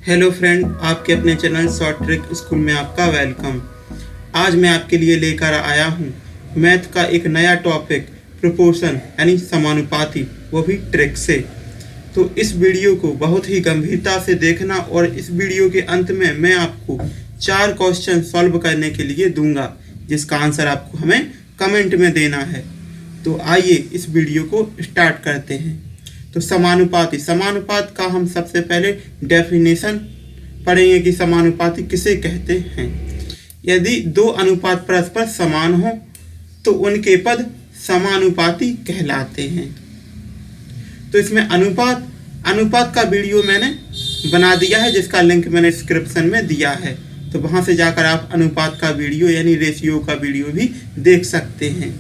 Hello friend, आपके अपने channel short trick school में आपका वेलकम। आज मैं आपके लिए लेकर आया हूँ मैथ का एक नया टॉपिक प्रोपोर्शन यानी समानुपाती, वो भी ट्रिक से। तो इस वीडियो को बहुत ही गंभीरता से देखना और इस वीडियो के अंत में मैं आपको 4 क्वेश्चन सॉल्व करने के लिए दूंगा, जिसका आंसर आपको हमें कमेंट में देना है। तो आइए इस वीडियो को स्टार्ट करते हैं। तो समानुपात का हम सबसे पहले डेफिनेशन पढ़ेंगे कि समानुपाती किसे कहते हैं। यदि दो अनुपात परस्पर समान हो तो उनके पद समानुपाती कहलाते हैं। तो इसमें अनुपात का वीडियो मैंने बना दिया है, जिसका लिंक मैंने डिस्क्रिप्शन में दिया है। तो वहां से जाकर आप अनुपात का वीडियो यानी रेशियो का वीडियो भी देख सकते हैं।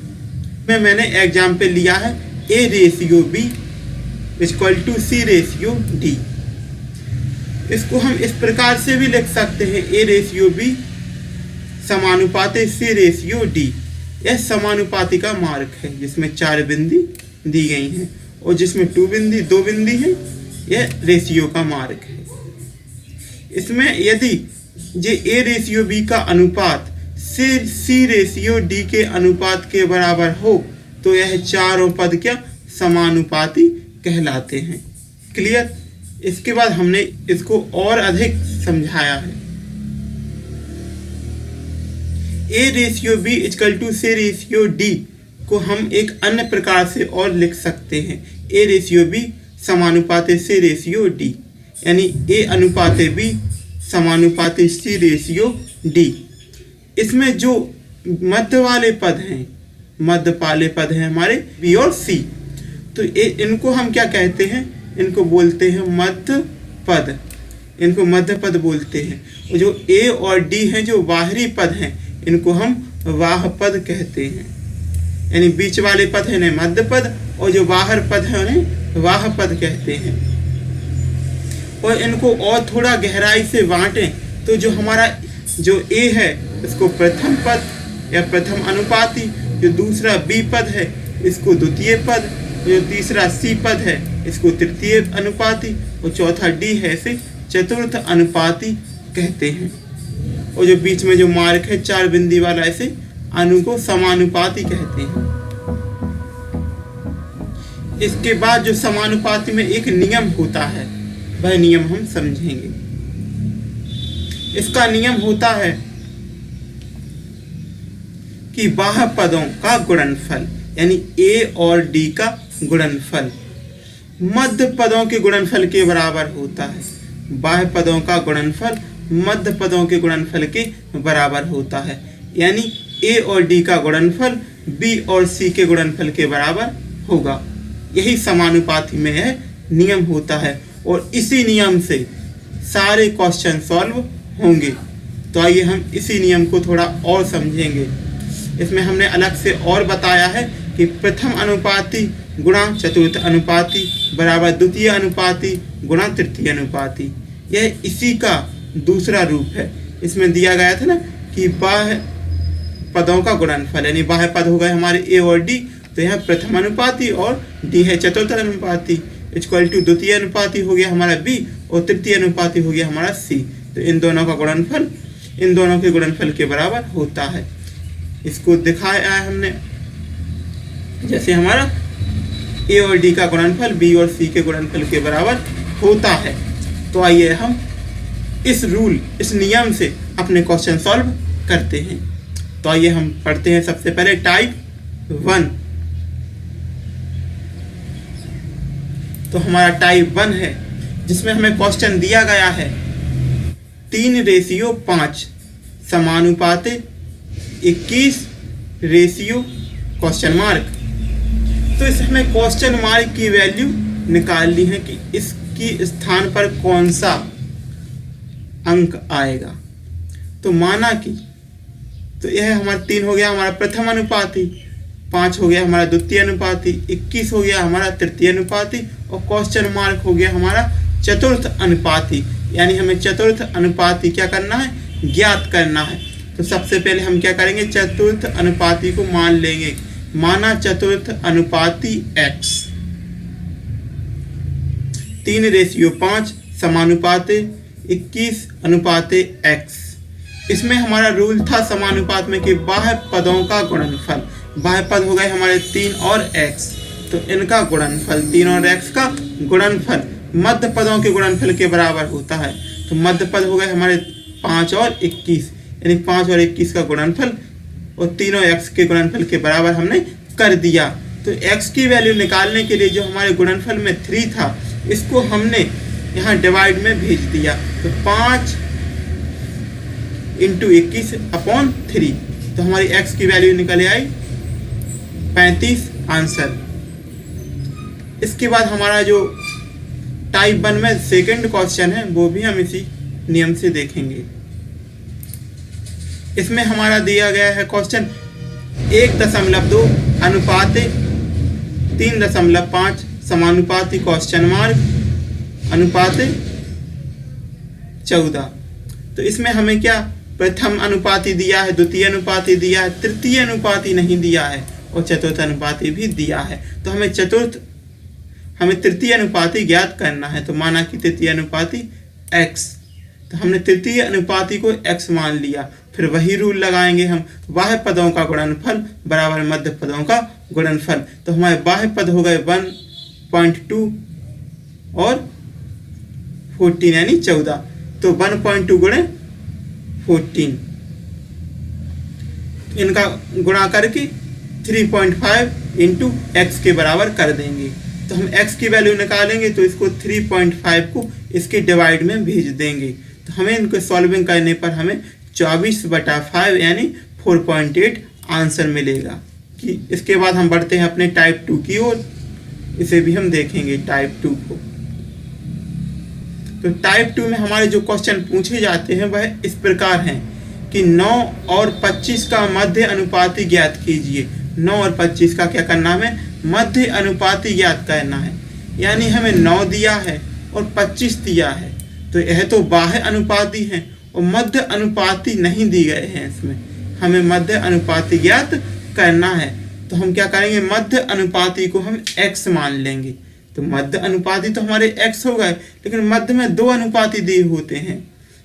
मैंने एग्जाम्पल लिया है A ratio B equal to C ratio D। इसको हम इस प्रकार से भी लिख सकते हैं A रेशियो B समानुपाती C रेशियो D। यह समानुपाती का मार्क है जिसमें 4 बिंदी दी गई हैं और जिसमें 2 बिंदी है, यह रेशियो का मार्क है। इसमें यदि ये A रेशियो B का अनुपात C रेशियो D के अनुपात के बराबर हो तो यह चारों पद क्या समानुपाती कहलाते हैं। क्लियर? इसके बाद हमने इसको और अधिक समझाया है। A ratio B equal to C ratio D को हम एक अन्य प्रकार से और लिख सकते हैं। A रेशियो B समानुपाती C रेशियो D, यानी A अनुपाती B समानुपाती C रेशियो D। इसमें जो मध्य वाले पद हैं हमारे B और C, तो इनको हम क्या कहते हैं? इनको बोलते हैं मध्य पद। इनको मध्य पद बोलते हैं। और जो A और D हैं जो बाहरी पद हैं, इनको हम वाह पद कहते हैं। यानी बीच वाले पद हैं इन्हें मध्य पद और जो बाहर पद हैं उन्हें वाह पद कहते हैं। और इनको और थोड़ा गहराई से बांटें तो जो हमारा जो A है इसको प्रथम पद या प्रथम अनुपाती, जो दूसरा B पद है इसको द्वितीय पद, जो तीसरा C पद है इसको तृतीय अनुपाती और चौथा D है इसे चतुर्थ अनुपाती कहते हैं। और जो बीच में जो मार्क है 4 बिंदी वाला, इसे अनु को समानुपाती कहते हैं। इसके बाद जो समानुपाती में एक नियम होता है, वह नियम हम समझेंगे। इसका नियम होता है कि बाह्य पदों का गुणनफल यानी A और D का गुणनफल मध्य पदों के गुणनफल के बराबर होता है। बाह्य पदों का गुणनफल मध्य पदों के गुणनफल के बराबर होता है। यानी A और D का गुणनफल B और C के गुणनफल के बराबर होगा। यही समानुपाती में यह नियम होता है और इसी नियम से सारे क्वेश्चन सॉल्व होंगे। तो आइए हम इसी नियम को थोड़ा और समझेंगे। इसमें हमने अलग से और बताया है कि प्रथम अनुपाती गुणा चतुर्थ अनुपाती बराबर द्वितीय अनुपाती गुणा तृतीय अनुपाती। यह इसी का दूसरा रूप है। इसमें दिया गया था ना कि बाह्य पदों का गुणनफल, यानी बाह्य पद हो गए हमारे A और D, तो यह प्रथम अनुपाती और D है चतुर्थ अनुपाती इक्वल टू द्वितीय अनुपाती हो गया हमारा B और तृतीय अनुपाती हो गया हमारा C। तो इन दोनों का गुणनफल इन दोनों के गुणनफल के बराबर होता है। इसको दिखाया है हमने, जैसे हमारा A और D का गुणनफल B और C के गुणनफल के बराबर होता है। तो आइए हम इस नियम से अपने क्वेश्चन सॉल्व करते हैं। तो आइए हम पढ़ते हैं सबसे पहले टाइप 1। तो हमारा टाइप 1 है जिसमें हमें क्वेश्चन दिया गया है 3 रेशियो 5 समानुपाती 21 रेशियो क्वेश्चन मार्क। तो इस हमें क्वेश्चन मार्क की वैल्यू निकालनी है कि इसकी स्थान पर कौन सा अंक आएगा। तो माना कि तो यह हमारा 3 हो गया हमारा प्रथम अनुपाती, 5 हो गया हमारा द्वितीय अनुपाती, 21 हो गया हमारा तृतीय अनुपाती और क्वेश्चन मार्क हो गया हमारा चतुर्थ अनुपाती। यानी हमें चतुर्थ अनुपाती क्या करना है? ज्ञात करना है। तो सबसे पहले हम क्या करेंगे? चतुर्थ अनुपाती को मान लेंगे। माना चतुर्थ अनुपाती x 3 रेशियो 5 समानुपाती 21:x। इसमें हमारा रूल था समानुपात में कि बाह्य पदों का गुणनफल, बाह्य पद हो गए हमारे 3 और x, तो इनका गुणनफल 3 और x का गुणनफल मध्य पदों के गुणनफल के बराबर होता है। तो मध्य पद हो गए हमारे 5 और 21, यानी 5 और 21 का गुणनफल और तीनों x के गुणनफल के बराबर हमने कर दिया। तो x की वैल्यू निकालने के लिए जो हमारे गुणनफल में 3 था, इसको हमने यहाँ डिवाइड में भेज दिया। तो 5 × 21/3, तो हमारी x की वैल्यू निकल आई 35 आंसर। इसके बाद हमारा जो टाइप 1 में सेकंड क्वेश्चन है वो भी हम इसी नियम से देखेंगे। इसमें हमारा दिया गया है क्वेश्चन 1.2 अनुपात 3.5 समानुपाती क्वेश्चन मार्क अनुपात 14। तो इसमें हमें क्या प्रथम अनुपाती दिया है, द्वितीय अनुपाती दिया है, तृतीय अनुपाती नहीं दिया है और चतुर्थ अनुपाती भी दिया है। तो हमें तृतीय अनुपाती ज्ञात करना है। तो माना कि तृतीय अनुपाती x, तो हमने तृतीय अनुपाती को x मान लिया। फिर वही रूल लगाएंगे हम, बाह्य पदों का गुणनफल बराबर मध्य पदों का गुणनफल। तो हमारे बाह्य पद हो गए 1.2 और 14 यानी 14। तो 1.2 गुणे 14, इनका गुणा करके 3.5 × x के बराबर कर देंगे। तो हम x की वैल्यू निकालेंगे तो इसको 3.5 को इसके डिवाइड में भेज देंगे। तो हमें इनको सॉल्विंग करने पर हमें 24/5 यानी 4.8 आंसर मिलेगा। कि इसके बाद हम बढ़ते हैं अपने टाइप 2 की ओर, इसे भी हम देखेंगे टाइप 2 को। तो टाइप 2 में हमारे जो क्वेश्चन पूछे जाते हैं वह इस प्रकार हैं कि 9 और 25 का मध्य अनुपाती ज्ञात कीजिए। 9 और 25 का क्या करना है, मध्य अनुपाती ज्ञात करना है। यानी हमें 9 दिया है और 25 दिया है, तो यह तो बाह्य अनुपाती हैं और मध्य अनुपाती नहीं दी गए हैं। इसमें हमें मध्य अनुपाती ज्ञात करना है। तो हम क्या करेंगे, मध्य अनुपाती को हम x मान लेंगे। तो मध्य अनुपाती तो हमारे x हो गए, लेकिन मध्य में 2 अनुपाती दिए होते हैं,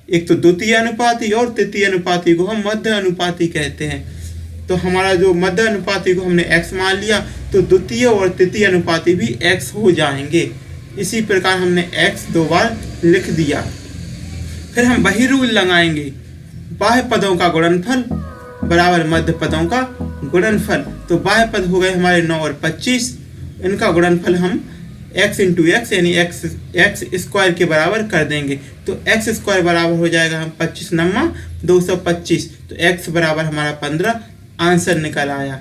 एक तो द्वितीय अनुपाती और तृतीय अनुपाती को हम मध्य अनुपाती कहते हैं। तो हमारा जो मध्य अनुपाती को हमने x मान लिया, तो द्वितीय और तृतीय अनुपाती भी x हो जाएंगे। इसी प्रकार हमने x 2 बार लिख दिया। फिर हम वही रूल लगाएंगे, बाह्य पदों का गुणनफल बराबर मध्य पदों का गुणनफल। तो बाह्य पद हो गए हमारे 9 और 25, इनका गुणनफल हम x × x यानी x स्क्वायर के बराबर कर देंगे। तो x स्क्वायर बराबर हो जाएगा हम 25 9 225, तो x बराबर हमारा 15 आंसर निकल आया।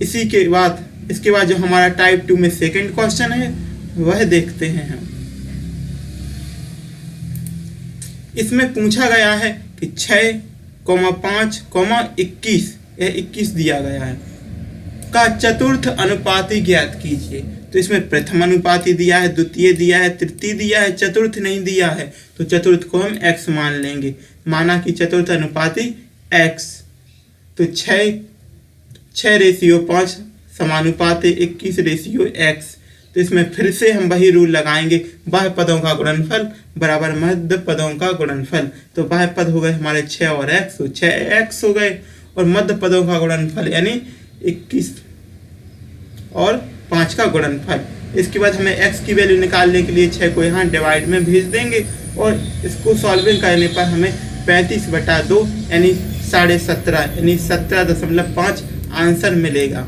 इसके बाद जो हमारा टाइप 2 में सेकंड क्वेश्चन है वह देखते हैं हम। इसमें पूछा गया है कि 6, 5, 21, यह 21 दिया गया है, का चतुर्थ अनुपाती ज्ञात कीजिए। तो इसमें प्रथम अनुपाती दिया है, द्वितीय दिया है, तृतीय दिया है, चतुर्थ नहीं दिया है। तो चतुर्थ को हम x मान लेंगे। माना कि चतुर्थ अनुपाती x, तो 6:5 समानुपाती 21:x। तो इसमें फिर से हम वही रूल लगाएंगे, बाह्य पदों का गुणनफल बराबर मध्य पदों का गुणनफल। तो बाह्य पद हो गए हमारे 6 और x, तो 6x हो गए, और मध्य पदों का गुणनफल यानी 21 और 5 का गुणनफल। इसके बाद हमें x की वैल्यू निकालने के लिए 6 को यहाँ डिवाइड में भेज देंगे और इसको सॉल्विंग करने पर हमें 35/2 यानी 17.5 यानी 17.5 आंसर मिलेगा।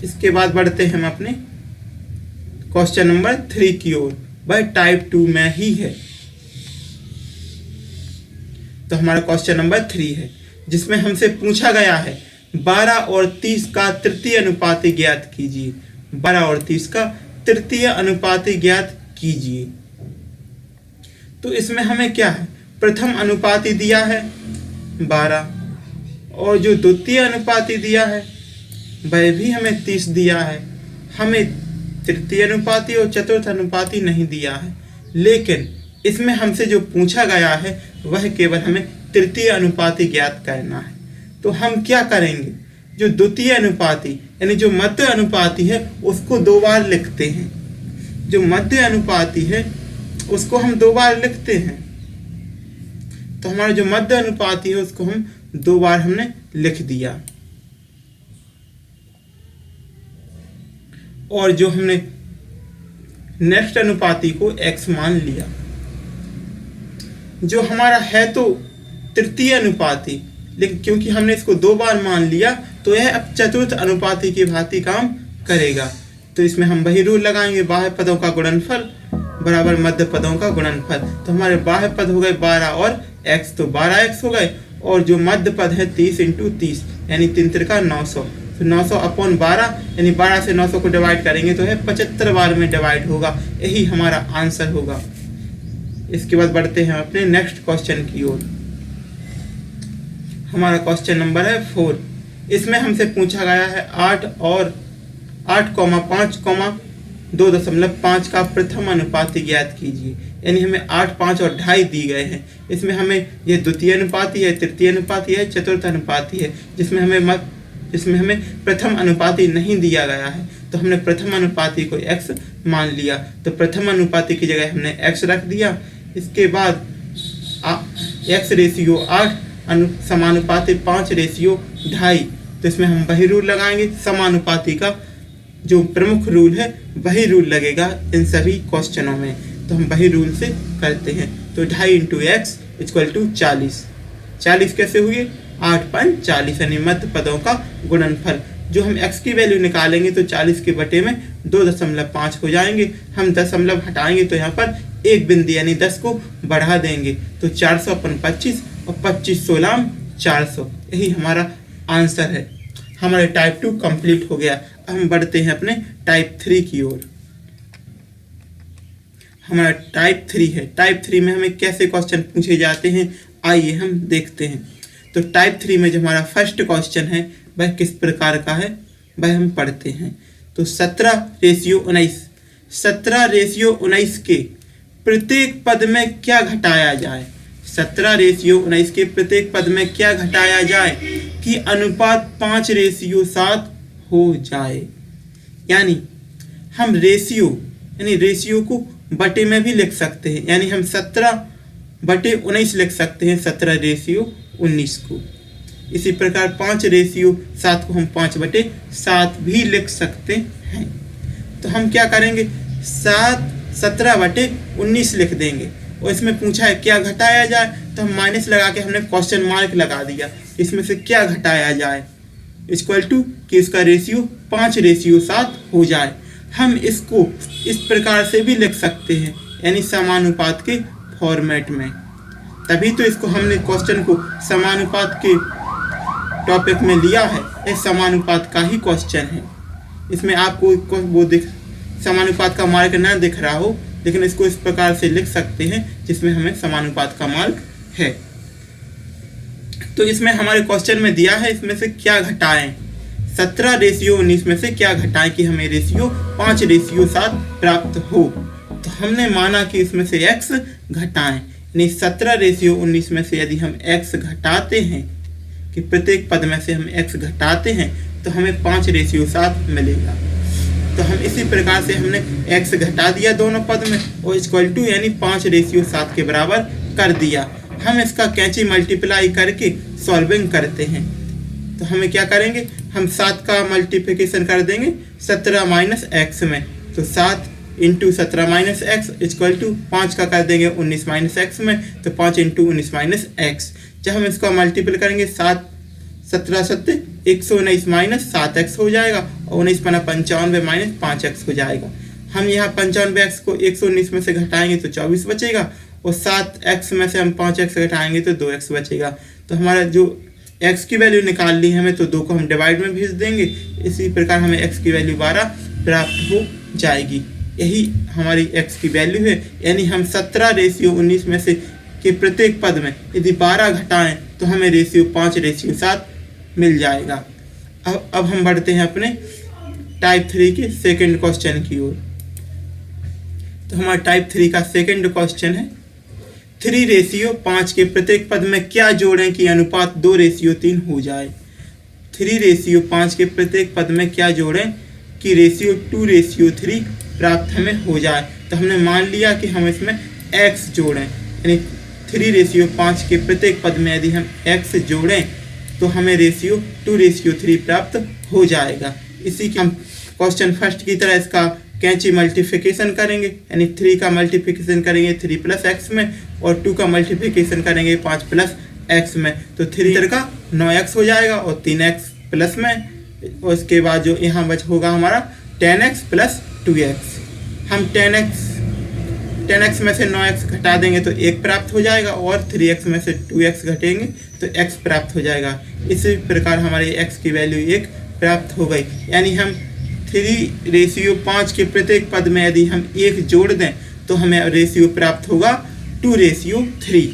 इसके बाद बढ़ते हैं हम अपने क्वेश्चन नंबर 3 की ओर, वह टाइप 2 में ही है। तो हमारा क्वेश्चन नंबर 3 है, जिसमें हमसे पूछा गया है 12 और 30 का तृतीय अनुपाती ज्ञात कीजिए। 12 और 30 का तृतीय अनुपाती ज्ञात कीजिए। तो इसमें हमें क्या है, प्रथम अनुपाती दिया है 12 और जो द्वितीय अनुपाती दिया है वह भी हमें 30 दिया है। हमें तृतीय अनुपाती और चतुर्थ अनुपाती नहीं दिया है, लेकिन इसमें हमसे जो पूछा गया है वह केवल हमें तृतीय अनुपाती ज्ञात करना है। तो हम क्या करेंगे, जो द्वितीय अनुपाती यानी जो मध्य अनुपाती है उसको 2 बार लिखते हैं। जो मध्य अनुपाती है उसको हम 2 बार लिखते हैं। तो हमारा जो मध्य अनुपाती है उसको हम 2 बार हमने लिख दिया, और जो हमने नेक्स्ट अनुपाती को x मान लिया। जो हमारा है तो तृतीय अनुपाती, लेकिन क्योंकि हमने इसको 2 बार मान लिया तो यह अब चतुर्थ अनुपाती की भांति काम करेगा। तो इसमें हम वही रूल लगाएंगे, बाह्य पदों का गुणनफल बराबर मध्य पदों का गुणनफल। तो हमारे बाह्य पद हो गए 12 और x, तो 12x हो गए, और जो मध्य पद है 30 × 30 यानी 3 त्रिका 900, तो 900/12 यानी 12 से 900 को डिवाइड करेंगे तो है 75 बार में डिवाइड होगा। यही हमारा आंसर होगा। इसके बाद बढ़ते हैं अपने नेक्स्ट क्वेश्चन की ओर। हमारा क्वेश्चन नंबर है 4। इसमें हमसे पूछा गया है 8,5,2.5 का प्रथम अनुपाती ज्ञात कीजिए। यानी हमें 8, 5 और 2.5 दी गए हैं। इसमें हमें ये द्वितीय अनुपाती है, तृतीय अनुपाती है, चतुर्थ अनुपाती है, जिसमें हमें प्रथम अनुपाती नहीं दिया गया है। तो हमने प्रथम अनुपाती को x मान लिया, तो प्रथम अनुपाती की जगह हमने x रख दिया। इसके बाद x/8 समानुपाती 5/2.5, तो इसमें हम वही रूल लगाएंगे, समानुपाती का जो प्रमुख रूल है वही रूल लगेगा इन सभी क्वेश्चनों में। तो हम वही रूल से करते हैं। तो 2.5 × x = 40। 40 कैसे हुए? 8, 5, 40 यानी मध्य पदों का गुणनफल। जो हम x की वैल्यू निकालेंगे तो 40 के बटे में 2.5 हो जाएंगे। हम दशमलव हटाएंगे तो यहाँ पर एक बिंदु यानी 10 को बढ़ा देंगे, तो 400/25 और 25 16 400, यही हमारा आंसर है। हमारे टाइप 2 कंप्लीट हो गया। हम बढ़ते हैं अपने टाइप 3 की ओर। हमारा टाइप 3 है। टाइप 3 में हमें कैसे क्वेश्चन पूछे जाते हैं, आइए हम देखते हैं। तो टाइप 3 में जो हमारा फर्स्ट क्वेश्चन है वह किस प्रकार का है वह हम पढ़ते हैं। तो 17/19 17/19 के प्रत्येक पद में क्या घटाया जाए। 17/19 के प्रत्येक पद में क्या घटाया जाए कि अनुपात 5/7 हो जाए। यानी हम रेशियो को बटे में भी लिख सकते हैं, यानी हम 17/19 लिख सकते हैं 17/19 को। इसी प्रकार 5/7 को हम 5/7 भी लिख सकते हैं। तो हम क्या करेंगे, 17/19 लिख देंगे, और इसमें पूछा है क्या घटाया जाए, तो हम माइनस लगा के हमने क्वेश्चन मार्क लगा दिया। इसमें से क्या घटाया जाए इक्वल टू कि इसका रेशियो 5/7 हो जाए। हम इसको इस प्रकार से भी लिख सकते हैं, यानी समानुपात के फॉर्मेट में। तभी तो इसको हमने क्वेश्चन को समानुपात के टॉपिक में लिया है। ये समानुपात का ही क्वेश्चन है। इसमें आपको वो समानुपात का मार्क ना दिख रहा हो, लेकिन इसको इस प्रकार से लिख सकते हैं जिसमें हमें समानुपात का मार्क है। तो इसमें हमारे क्वेश्चन में दिया है इसमें से क्या घटाएं, 17/19 में से क्या घटाएं कि हमें रेशियो 5/7 प्राप्त हो। तो हमने माना कि इसमें से x घटाएं, यानी 17/19 में से यदि हम x घटाते हैं, कि प्रत्येक पद में से हम x घटाते हैं तो हमें 5/7 मिलेगा। तो हम इसी प्रकार से हमने x घटा दिया दोनों पद में, और इक्वल टू यानी 5/7 के बराबर कर दिया। हम इसका कैंची मल्टीप्लाई करके सॉल्विंग करते हैं। तो हमें क्या करेंगे, हम 7 का मल्टीप्लिकेशन कर देंगे 17 - x में, तो 7 × 17 - x इक्वल टू 5 का कर देंगे 19 - x में, तो 5 × 19 - x। जब हम इसका मल्टीपल करेंगे 7 17 7 119 - 7x हो जाएगा, और 19 × 95 - 5x हो जाएगा। हम यहाँ 95x को 119 में से घटाएंगे तो 24 बचेगा, और 7x में से हम 5x घटाएंगे तो 2x बचेगा। तो हमारा जो x की वैल्यू निकाल ली है हमें, तो 2 को हम डिवाइड में भेज देंगे। इसी प्रकार हमें x की वैल्यू 12 प्राप्त हो जाएगी। यही हमारी x की वैल्यू है। यानी हम 17/19 में से के प्रत्येक पद में यदि 12 घटाएं तो हमें रेशियो 5/7 मिल जाएगा। अब हम बढ़ते हैं अपने टाइप 3 के सेकंड क्वेश्चन की ओर। तो हमारा टाइप 3 का सेकंड क्वेश्चन है, 3/5 के प्रत्येक पद में क्या जोड़ें कि अनुपात 2/3 हो जाए। 3/5 के प्रत्येक पद में क्या जोड़ें कि रेशियो 2/3 प्राप्त हमें हो जाए। तो हमने मान लिया कि हम इसमें x जोड़ें, यानी 3:5 के प्रत्येक पद में यदि हम x जोड़ें तो हमें रेशियो 2:3 प्राप्त हो जाएगा। इसी के हम क्वेश्चन फर्स्ट की तरह इसका कैंची मल्टीप्लिकेशन करेंगे, यानी 3 का मल्टीप्लिकेशन करेंगे 3 + x में और 2 का मल्टीप्लिकेशन करेंगे 5 + x में, तो 3 का 9x हो जाएगा और 3x प्लस में, और उसके बाद जो यहाँ बच होगा हमारा 10x + 2x। हम 10x में से 9x घटा देंगे तो 1 प्राप्त हो जाएगा और 3x में से 2x घटेंगे तो x प्राप्त हो जाएगा। इसी प्रकार हमारे x की वैल्यू 1 प्राप्त हो गई, यानी हम 3:5 के प्रत्येक पद में यदि हम 1 जोड़ दें तो हमें रेशियो प्राप्त होगा 2:3।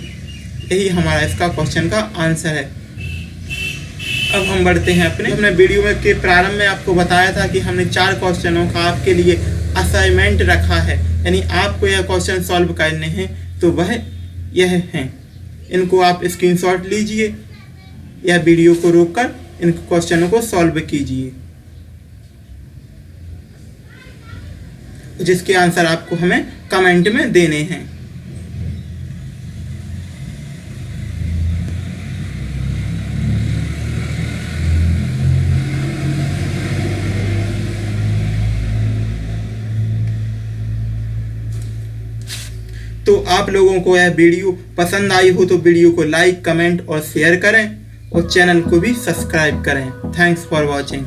यही हमारा इसका क्वेश्चन का आंसर है। अब हम बढ़ते हैं अपने वीडियो में के प्रारंभ में आपको बताया था कि हमने 4 क्वेश्चनों का आपके लिए असाइनमेंट रखा है, यानी आपको यह क्वेश्चन सॉल्व करने हैं, तो वह यह हैं। इनको आप स्क्रीनशॉट लीजिए या वीडियो को रोककर इन क्वेश्चनों को सॉल्व कीजिए, जिसके आंसर आपको हमें कमेंट में देने हैं। तो आप लोगों को यह वीडियो पसंद आई हो तो वीडियो को लाइक, कमेंट और शेयर करें और चैनल को भी सब्सक्राइब करें। Thanks for watching.